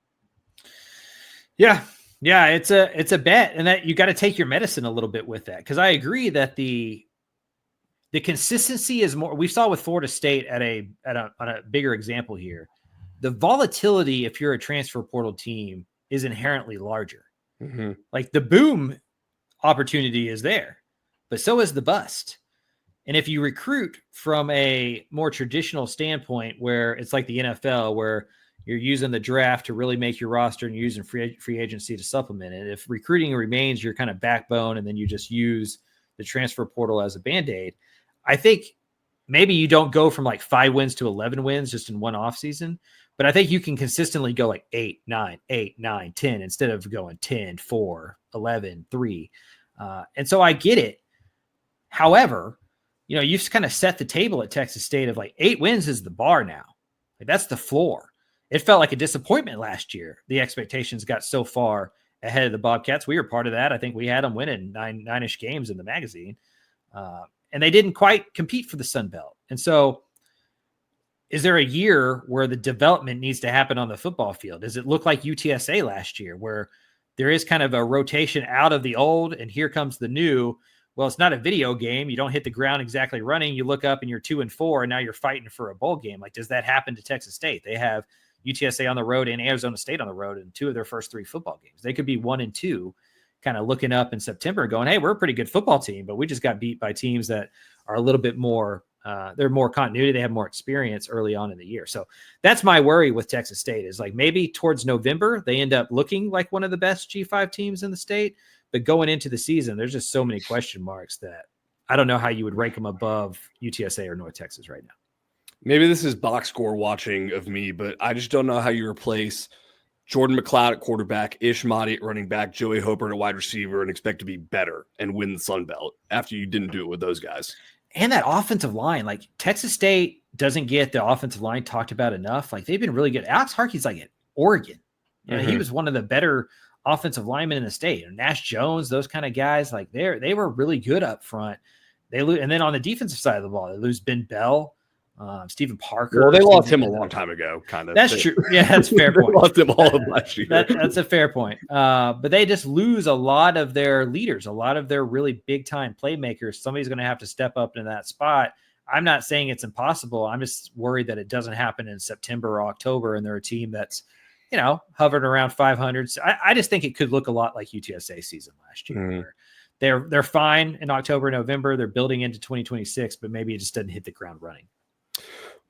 C: Yeah, it's a bet, and that you got to take your medicine a little bit with that. Because I agree that the consistency is more. We saw with Florida State on a bigger example here. The volatility, if you're a transfer portal team, is inherently larger.
B: Mm-hmm.
C: Like the boom opportunity is there, but so is the bust. And if you recruit from a more traditional standpoint where it's like the NFL, where you're using the draft to really make your roster and using free agency to supplement it, if recruiting remains your kind of backbone and then you just use the transfer portal as a Band-Aid, I think maybe you don't go from like 5 wins to 11 wins just in one offseason, but I think you can consistently go like 8, 9, 10 instead of going 10, 4, 11, 3. And so I get it. However, you've kind of set the table at Texas State of like 8 wins is the bar now. Like that's the floor. It felt like a disappointment last year. The expectations got so far ahead of the Bobcats. We were part of that. I think we had them winning 9-ish games in the magazine. And they didn't quite compete for the Sun Belt. And so is there a year where the development needs to happen on the football field? Does it look like UTSA last year where there is kind of a rotation out of the old and here comes the new? Well, it's not a video game. You don't hit the ground exactly running. You look up and you're 2-4 and now you're fighting for a bowl game. Like, does that happen to Texas State? They have UTSA on the road and Arizona State on the road in 2 of their first 3 football games. They could be 1-2 kind of looking up in September going, hey, we're a pretty good football team, but we just got beat by teams that are a little bit more, they're more continuity. They have more experience early on in the year. So that's my worry with Texas State is like maybe towards November, they end up looking like one of the best G5 teams in the state, but going into the season, there's just so many question marks that I don't know how you would rank them above UTSA or North Texas right now.
B: Maybe this is box score watching of me, but I just don't know how you replace Jordan McLeod at quarterback, Ish Mahdi at running back, Joey Hobart at wide receiver, and expect to be better and win the Sun Belt after you didn't do it with those guys.
C: And that offensive line, like Texas State doesn't get the offensive line talked about enough. Like they've been really good. Alex Harkey's like at Oregon. He was one of the better offensive linemen in the state. And Nash Jones, those kind of guys, like they were really good up front. And then on the defensive side of the ball, they lose Ben Bell. Stephen Parker.
B: Well, they lost him a long time ago, kind of.
C: That's true. Yeah, that's a fair point.
B: Lost him all of last year.
C: That's a fair point. But they just lose a lot of their leaders, a lot of their really big time playmakers. Somebody's going to have to step up in that spot. I'm not saying it's impossible. I'm just worried that it doesn't happen in September or October, and they're a team that's, hovering around 500. So I just think it could look a lot like UTSA season last year. Where they're fine in October, November. They're building into 2026, but maybe it just doesn't hit the ground running.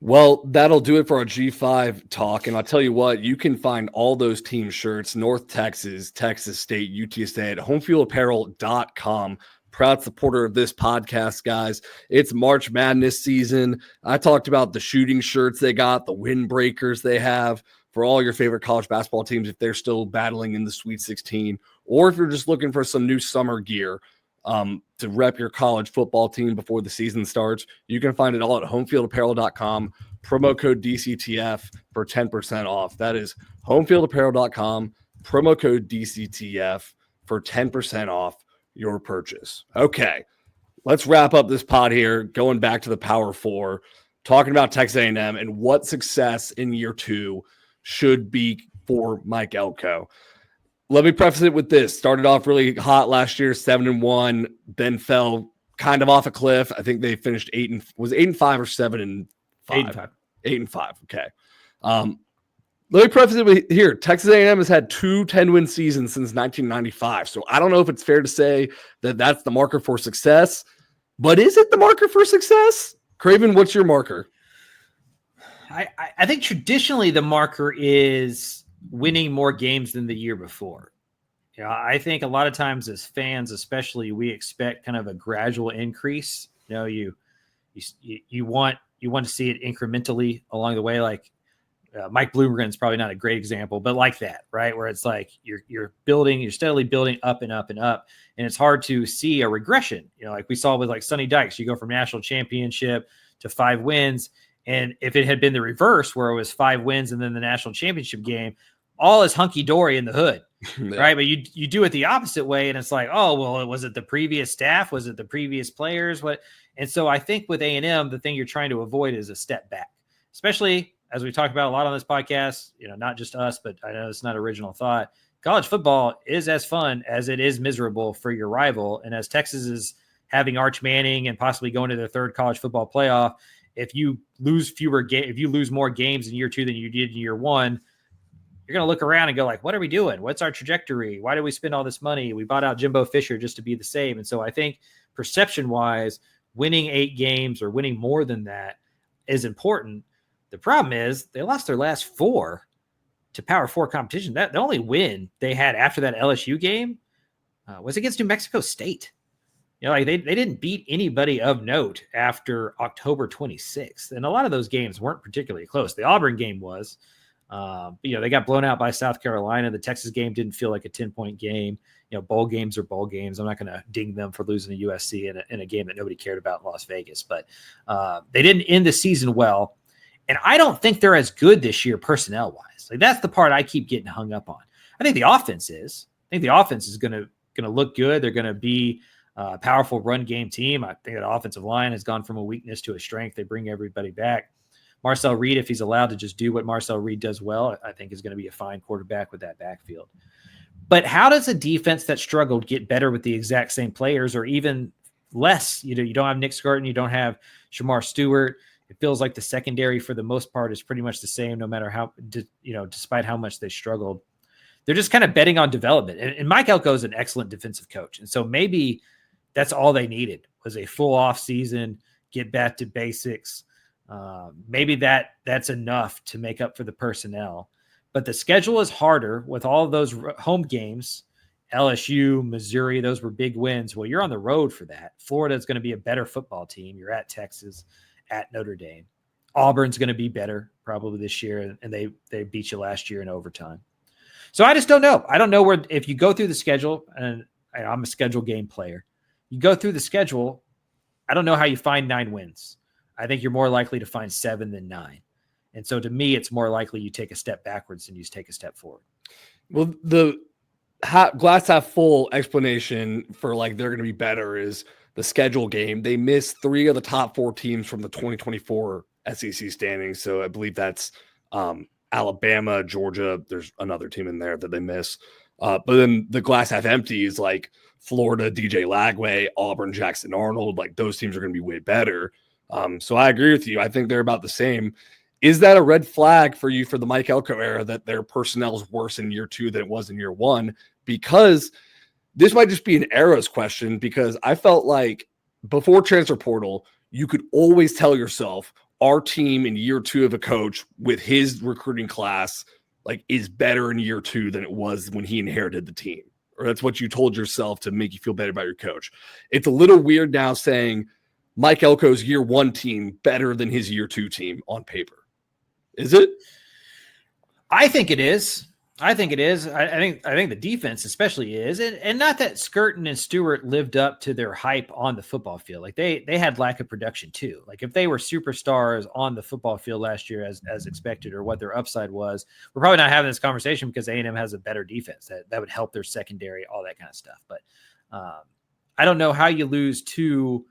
B: Well, that'll do it for our G5 talk. And I'll tell you what, you can find all those team shirts, North Texas, Texas State, UTSA, at homefieldapparel.com. Proud supporter of this podcast, guys. It's March Madness season. I talked about the shooting shirts they got, the windbreakers they have for all your favorite college basketball teams if they're still battling in the Sweet 16, or if you're just looking for some new summer gear to rep your college football team before the season starts. You can find it all at homefieldapparel.com. Promo code DCTF for 10% off. That is homefieldapparel.com. Promo code DCTF for 10% off your purchase. Okay, let's wrap up this pod here, going back to the Power Four, talking about Texas A&M and what success in year two should be for Mike Elko. Let me preface it with this. Started off really hot last year, 7-1, then fell kind of off a cliff. I think they finished 8-5 or 7-5.
C: 8-5.
B: 8-5. Okay. Let me preface it with here. Texas A&M has had 2 10-win seasons since 1995. So I don't know if it's fair to say that that's the marker for success, but is it the marker for success? Craven, what's your marker?
C: I think traditionally the marker is winning more games than the year before. I think a lot of times as fans, especially, we expect kind of a gradual increase. You want to see it incrementally along the way. Like Mike Bloomgren's probably not a great example, but like that, right? Where it's like you're steadily building up and up and up, and it's hard to see a regression. Like we saw with like Sonny Dykes, you go from national championship to 5 wins. And if it had been the reverse, where it was 5 wins and then the national championship game, all is hunky-dory in the hood, right? But you do it the opposite way, and it's like, oh, well, was it the previous staff? Was it the previous players? What? And so I think with A&M, the thing you're trying to avoid is a step back, especially as we talked about a lot on this podcast, not just us, but I know it's not original thought. College football is as fun as it is miserable for your rival. And as Texas is having Arch Manning and possibly going to their 3rd college football playoff, if you lose more games in year 2 than you did in year 1, you're going to look around and go like, what are we doing? What's our trajectory? Why did we spend all this money? We bought out Jimbo Fisher just to be the same. And so I think perception wise, winning 8 games or winning more than that is important. The problem is they lost their last 4 to Power 4 competition. That the only win they had after that LSU game was against New Mexico State. Like they didn't beat anybody of note after October 26th. And a lot of those games weren't particularly close. The Auburn game was, they got blown out by South Carolina. The Texas game didn't feel like a 10-point game. Bowl games are bowl games. I'm not going to ding them for losing to USC in a game that nobody cared about in Las Vegas, but they didn't end the season well. And I don't think they're as good this year personnel wise. Like that's the part I keep getting hung up on. I think the offense is. I think the offense is going to look good. They're going to be a powerful run game team. I think that offensive line has gone from a weakness to a strength. They bring everybody back. Marcel Reed, if he's allowed to just do what Marcel Reed does well, I think is going to be a fine quarterback with that backfield. But how does a defense that struggled get better with the exact same players or even less? You don't have Nick Scarton. You don't have Shamar Stewart. It feels like the secondary for the most part is pretty much the same, no matter how, despite how much they struggled. They're just kind of betting on development. And Mike Elko is an excellent defensive coach. And so maybe that's all they needed was a full off season, get back to basics. Maybe that's enough to make up for the personnel. But the schedule is harder with all of those home games. LSU, Missouri, those were big wins. Well, you're on the road for that. Florida is going to be a better football team. You're at Texas, at Notre Dame. Auburn's going to be better probably this year, and they beat you last year in overtime. So I just don't know. I don't know where, if you go through the schedule, and I'm a schedule game player, you go through the schedule, I don't know how you find 9 wins. I think you're more likely to find 7 than 9. And so to me, it's more likely you take a step backwards than you take a step forward.
B: Well, the glass half full explanation for like they're going to be better is the schedule game. They missed 3 of the top 4 teams from the 2024 SEC standings. So I believe that's Alabama, Georgia. There's another team in there that they miss. But then the glass half empty is like Florida, DJ Lagway, Auburn, Jackson Arnold. Like those teams are going to be way better. So I agree with you. I think they're about the same. Is that a red flag for you for the Mike Elko era that their personnel is worse in year 2 than it was in year 1? Because this might just be an eras question, because I felt like before transfer portal, you could always tell yourself our team in year 2 of a coach with his recruiting class like is better in year 2 than it was when he inherited the team. Or that's what you told yourself to make you feel better about your coach. It's a little weird now saying Mike Elko's year 1 team better than his year 2 team on paper. Is it?
C: I think it is. I think the defense especially is. And not that Skirton and Stewart lived up to their hype on the football field. Like they had lack of production too. Like if they were superstars on the football field last year as expected, or what their upside was, we're probably not having this conversation because A&M has a better defense that would help their secondary, all that kind of stuff. But I don't know how you lose 2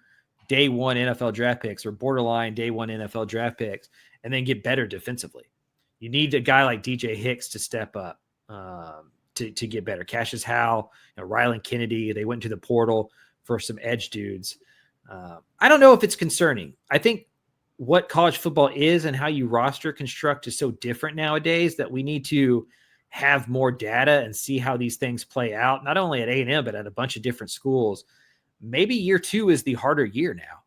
C: day 1 NFL draft picks or borderline day 1 NFL draft picks and then get better defensively. You need a guy like DJ Hicks to step up to get better. Cassius Howe, Rylan Kennedy, they went to the portal for some edge dudes. I don't know if it's concerning. I think what college football is and how you roster construct is so different nowadays that we need to have more data and see how these things play out, not only at A&M, but at a bunch of different schools. Maybe year 2 is the harder year now.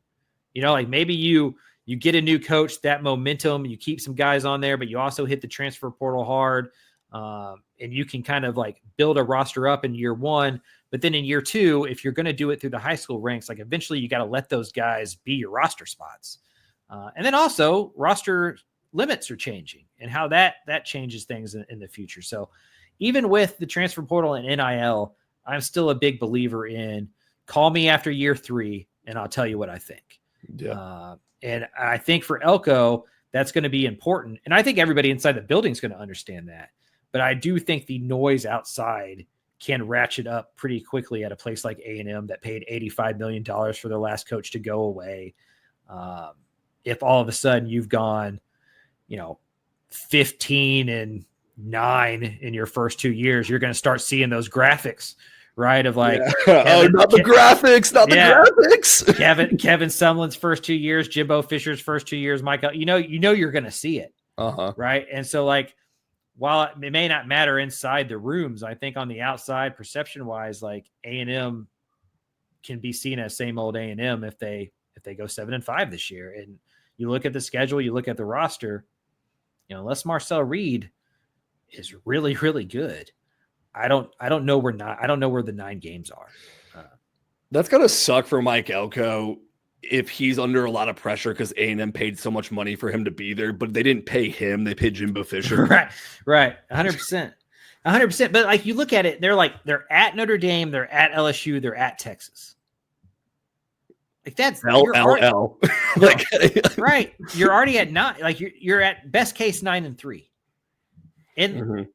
C: Like maybe you get a new coach, that momentum, you keep some guys on there, but you also hit the transfer portal hard. And you can kind of like build a roster up in year 1, but then in year 2, if you're going to do it through the high school ranks, like eventually you got to let those guys be your roster spots. And then also roster limits are changing and how that changes things in the future. So even with the transfer portal and NIL, I'm still a big believer in call me after year 3 and I'll tell you what I think.
B: Yeah.
C: And I think for Elko, that's going to be important. And I think everybody inside the building is going to understand that. But I do think the noise outside can ratchet up pretty quickly at a place like A&M that paid $85 million for their last coach to go away. If all of a sudden you've gone, 15-9 in your first 2 years, you're going to start seeing those graphics, right? Of like,
B: Kevin, not the graphics.
C: Kevin Sumlin's first 2 years, Jimbo Fisher's first 2 years, Michael, you're going to see it. Right. And so like, while it may not matter inside the rooms, I think on the outside, perception wise, like A&M can be seen as same old A&M if they go 7-5 this year. And you look at the schedule, you look at the roster, unless Marcel Reed is really, really good, I don't know where the 9 games are.
B: That's going to suck for Mike Elko if he's under a lot of pressure because A&M paid so much money for him to be there, but they didn't pay him. They paid Jimbo Fisher.
C: Right. 100%. But like you look at it, they're at Notre Dame, they're at LSU, they're at Texas. Like that's
B: LL.
C: Like, right. You're already at 9. Like you're at best case 9-3. And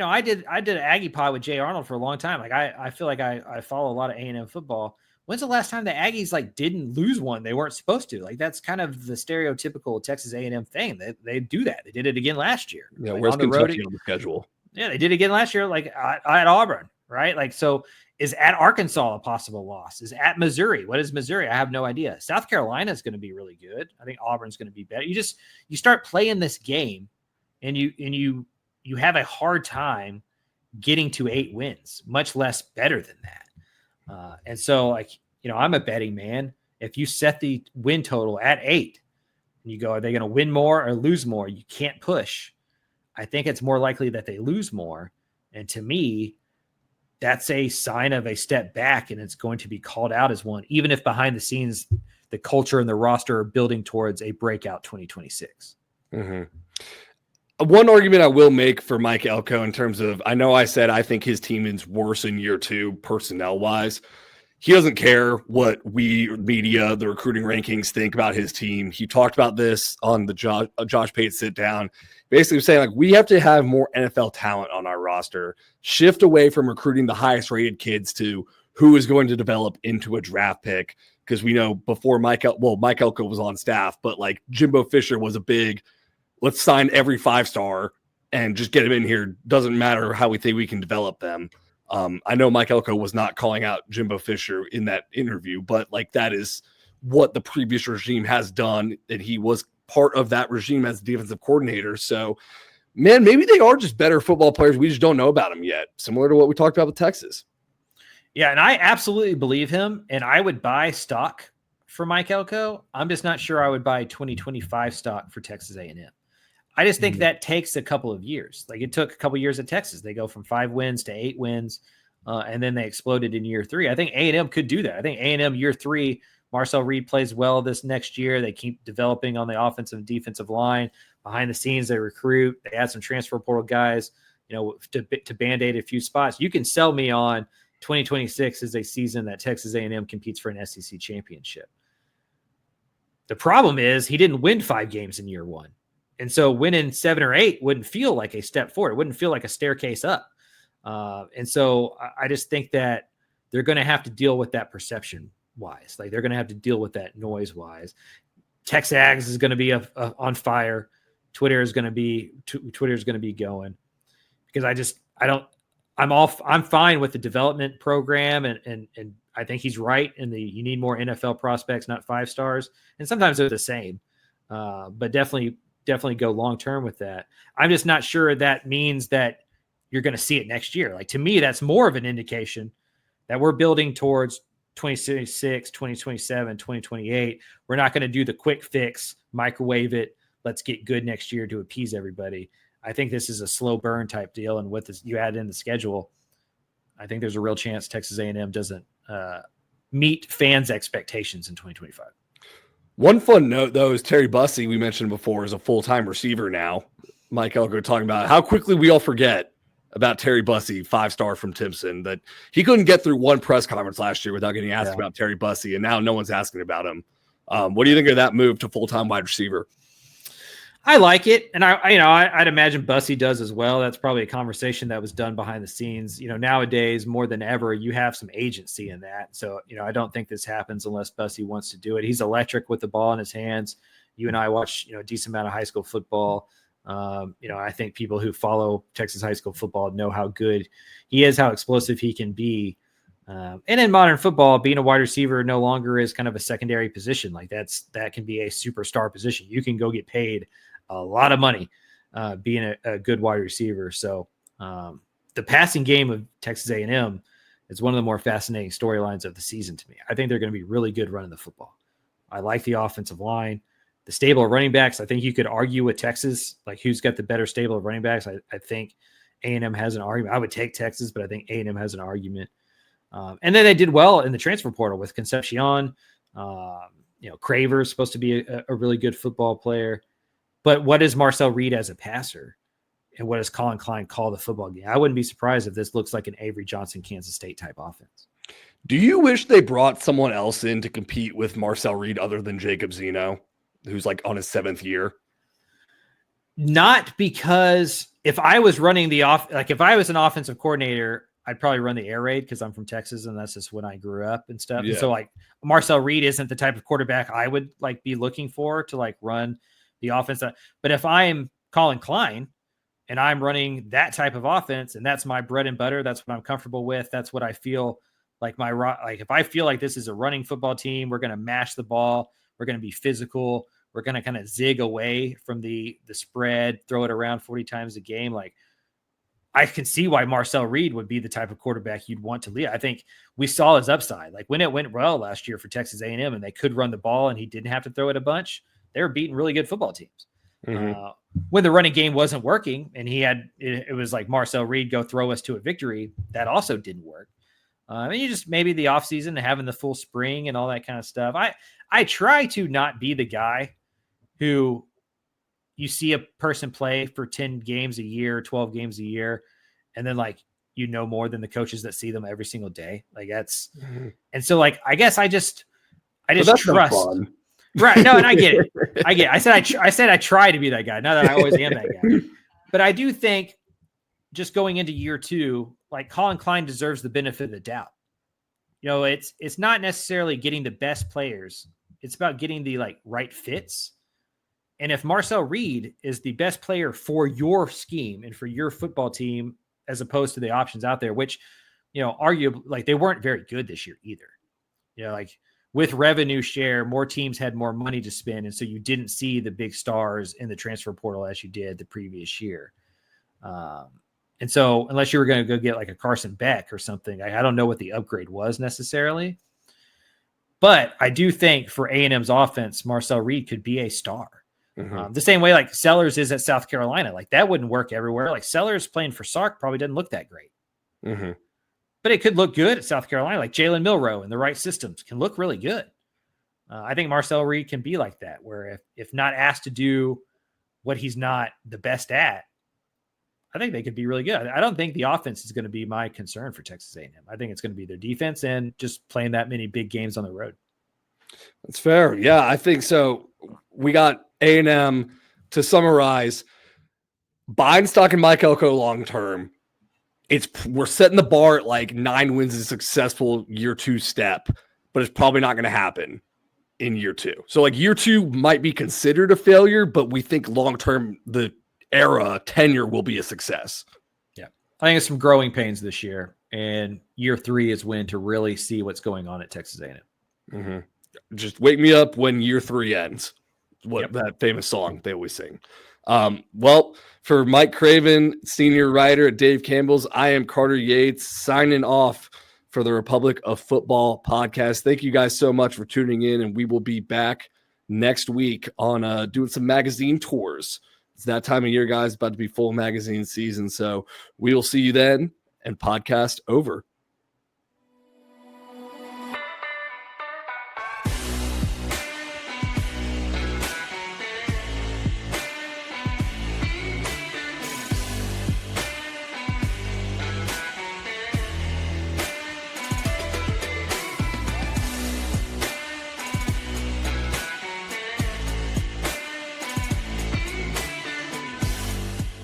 C: I did an Aggie pod with Jay Arnold for a long time. Like I feel like I follow a lot of A&M football. When's the last time the Aggies like didn't lose one they weren't supposed to? Like that's kind of the stereotypical Texas A&M thing. They do that. They did it again last year.
B: Yeah,
C: like
B: where's Kentucky on the schedule?
C: Yeah, they did it again last year. Like at Auburn, right? Like so, is at Arkansas a possible loss? Is at Missouri? What is Missouri? I have no idea. South Carolina is going to be really good. I think Auburn's going to be better. You start playing this game, and you have a hard time getting to 8 wins, much less better than that. And so, like, I'm a betting man. If you set the win total at 8 and you go, are they going to win more or lose more? You can't push. I think it's more likely that they lose more. And to me, that's a sign of a step back, and it's going to be called out as one, even if behind the scenes, the culture and the roster are building towards a breakout 2026.
B: One argument I will make for Mike Elko in terms of, I know I said I think his team is worse in year 2 personnel wise. He doesn't care what we media, the recruiting rankings think about his team. He talked about this on the Josh Pate sit down, basically saying like, we have to have more NFL talent on our roster, shift away from recruiting the highest rated kids to who is going to develop into a draft pick. Because we know before Mike Elko was on staff, but like Jimbo Fisher was a big, let's sign every 5-star and just get him in here. Doesn't matter how we think we can develop them. I know Mike Elko was not calling out Jimbo Fisher in that interview, but like that is what the previous regime has done. And he was part of that regime as defensive coordinator. So, man, maybe they are just better football players. We just don't know about them yet. Similar to what we talked about with Texas.
C: Yeah, and I absolutely believe him, and I would buy stock for Mike Elko. I'm just not sure I would buy 2025 stock for Texas A&M. I just think that takes a couple of years. Like it took a couple of years at Texas. They go from 5 wins to 8 wins, and then they exploded in year 3. I think A&M could do that. I think A&M year 3, Marcel Reed plays well this next year. They keep developing on the offensive and defensive line. Behind the scenes, they recruit. They add some transfer portal guys, to Band-Aid a few spots. You can sell me on 2026 is a season that Texas A&M competes for an SEC championship. The problem is he didn't win 5 games in year 1. And so winning 7 or 8 wouldn't feel like a step forward. It wouldn't feel like a staircase up. And so I just think that they're going to have to deal with that perception wise. Like they're going to have to deal with that noise wise. Texags is going to be on fire. Twitter is going to be going, because I'm fine with the development program. And I think he's right you need more NFL prospects, not 5 stars. And sometimes they're the same, but definitely go long-term with that. I'm just not sure that means that you're going to see it next year. Like to me, that's more of an indication that we're building towards 2026, 2027, 2028. We're not going to do the quick fix, microwave it. Let's get good next year to appease everybody. I think this is a slow burn type deal. And with this, you add in the schedule, I think there's a real chance Texas A&M doesn't meet fans' expectations in 2025.
B: One fun note, though, is Terry Bussey, we mentioned before, is a full-time receiver now. Mike Elko talking about how quickly we all forget about Terry Bussey, 5-star from Timpson, that he couldn't get through one press conference last year without getting asked about Terry Bussey, and now no one's asking about him. What do you think of that move to full-time wide receiver?
C: I like it. And I'd imagine Bussey does as well. That's probably a conversation that was done behind the scenes. Nowadays, more than ever, you have some agency in that. So, I don't think this happens unless Bussey wants to do it. He's electric with the ball in his hands. You and I watch, a decent amount of high school football. I think people who follow Texas high school football know how good he is, how explosive he can be. And in modern football, being a wide receiver no longer is kind of a secondary position. Like that can be a superstar position. You can go get paid a lot of money being a good wide receiver. So the passing game of Texas A&M is one of the more fascinating storylines of the season to me. I think they're going to be really good running the football. I like the offensive line. The stable of running backs, I think you could argue with Texas, like who's got the better stable of running backs. I think A&M has an argument. I would take Texas, but I think A&M has an argument. And then they did well in the transfer portal with Concepcion. Craver is supposed to be a really good football player. But what is Marcel Reed as a passer? And what does Colin Klein call the football game? I wouldn't be surprised if this looks like an Avery Johnson, Kansas State type offense.
B: Do you wish they brought someone else in to compete with Marcel Reed other than Jacob Zeno, who's like on his 7th year?
C: Not because if I was running if I was an offensive coordinator, I'd probably run the air raid because I'm from Texas and that's just when I grew up and stuff. Yeah. And so like Marcel Reed isn't the type of quarterback I would like be looking for to like run the offense. But if I am Colin Klein and I'm running that type of offense and that's my bread and butter, that's what I'm comfortable with. That's what I feel like if I feel like this is a running football team, we're going to mash the ball. We're going to be physical. We're going to kind of zig away from the spread, throw it around 40 times a game. Like I can see why Marcel Reed would be the type of quarterback you'd want to lead. I think we saw his upside. Like when it went well last year for Texas A&M and they could run the ball and he didn't have to throw it a bunch, they were beating really good football teams. Mm-hmm. When the running game wasn't working and it was like Marcel Reed, go throw us to a victory. That also didn't work. And you just maybe the offseason and having the full spring and all that kind of stuff. I try to not be the guy who you see a person play for 10 games a year, 12 games a year, and then like, more than the coaches that see them every single day. Like that's, and so like, I guess I just trust. Right. No. And I get it. I said, I try to be that guy. Not that I always am that guy, but I do think just going into year 2, like Colin Klein deserves the benefit of the doubt. it's not necessarily getting the best players. It's about getting the right fits. And if Marcel Reed is the best player for your scheme and for your football team, as opposed to the options out there, which, arguably they weren't very good this year either. With revenue share, more teams had more money to spend. And so you didn't see the big stars in the transfer portal as you did the previous year. And so unless you were going to go get a Carson Beck or something, I don't know what the upgrade was necessarily. But I do think for A&M's offense, Marcel Reed could be a star. Mm-hmm. The same way Sellers is at South Carolina. That wouldn't work everywhere. Sellers playing for Sark probably doesn't look that great.
B: Mm-hmm.
C: But it could look good at South Carolina. Jalen Milroe in the right systems can look really good. I think Marcel Reed can be like that, where if not asked to do what he's not the best at, I think they could be really good. I don't think the offense is going to be my concern for Texas A&M. I think it's going to be their defense and just playing that many big games on the road.
B: That's fair. Yeah, I think so. We got A&M, to summarize, Beinstock and Mike Elko long-term. We're setting the bar at 9 wins is a successful year 2 step, but it's probably not going to happen in year 2. So year 2 might be considered a failure, but we think long-term the era tenure will be a success.
C: Yeah. I think it's some growing pains this year, and year 3 is when to really see what's going on at Texas A&M.
B: Mm-hmm. Just wake me up when year 3 ends. That famous song they always sing. Well, for Mike Craven, senior writer at Dave Campbell's, I am Carter Yates signing off for the Republic of Football podcast. Thank you guys so much for tuning in, and we will be back next week on doing some magazine tours. It's that time of year, guys, about to be full magazine season. So we will see you then, and podcast over.